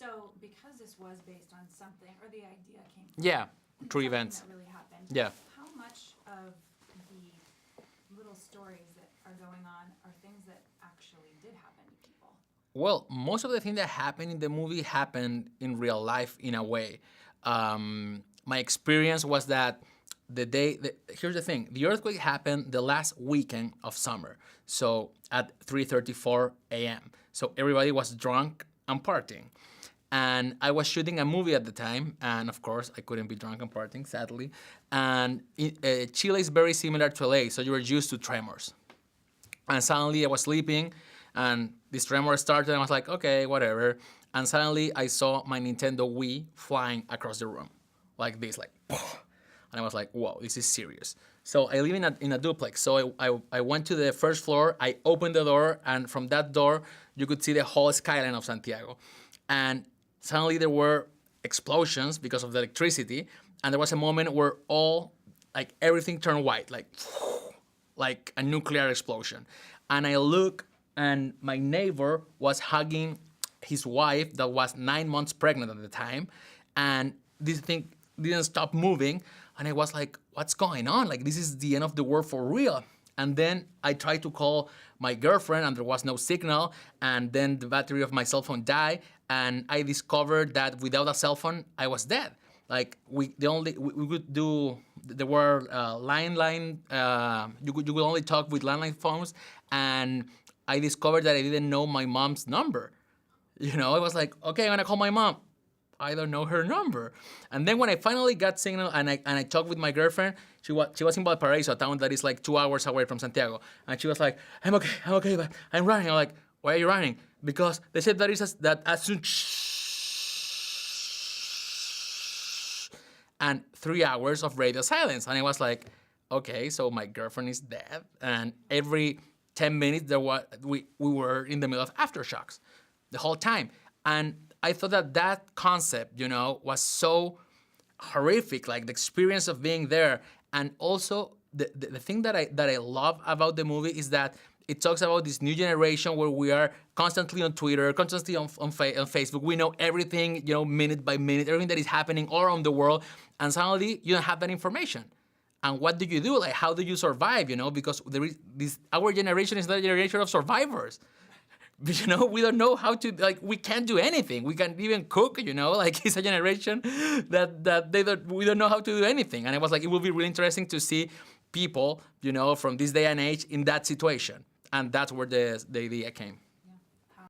So because this was based on something, or the idea came from true events. that really happened. Yeah. How much of the little stories that are going on are things that actually did happen to people? Well, most of the things that happened in the movie happened in real life in a way. My experience was that here's the thing: the earthquake happened the last weekend of summer, so at 3:34 a.m. So everybody was drunk and partying. And I was shooting a movie at the time, and of course, I couldn't be drunk and partying, sadly. And Chile is very similar to LA, so you were used to tremors. And suddenly I was sleeping, and this tremor started, and I was like, okay, whatever. And suddenly I saw my Nintendo Wii flying across the room, like this, like, and I was like, whoa, this is serious. So I live in a duplex. So I went to the first floor, I opened the door, and from that door, you could see the whole skyline of Santiago. And suddenly there were explosions because of the electricity, and there was a moment where everything turned white, like a nuclear explosion. And I look, and my neighbor was hugging his wife that was 9 months pregnant at the time, and this thing didn't stop moving, and I was like, what's going on? Like, this is the end of the world for real. And then I tried to call my girlfriend, and there was no signal, and then the battery of my cell phone died, and I discovered that without a cell phone, I was dead. Like, we could do, there were you could only talk with landline phones, and I discovered that I didn't know my mom's number. I was like, okay, I'm gonna call my mom. I don't know her number. And then when I finally got signal and I talked with my girlfriend, she was in Valparaiso, a town that is like 2 hours away from Santiago. And she was like, I'm okay, but I'm running. I'm like, why are you running? Because they said that as soon and 3 hours of radio silence. And I was like, okay, so my girlfriend is dead. And every 10 minutes we were in the middle of aftershocks the whole time. And I thought that concept, was so horrific, like the experience of being there. And also the thing that I love about the movie is that it talks about this new generation where we are constantly on Twitter, constantly on Facebook. We know everything, minute by minute, everything that is happening all around the world. And suddenly you don't have that information. And what do you do? Like, how do you survive, Because there is our generation is not a generation of survivors. We don't know how to, we can't do anything. We can't even cook, it's a generation that we don't know how to do anything. And I was like, it will be really interesting to see people, from this day and age in that situation. And that's where the idea came.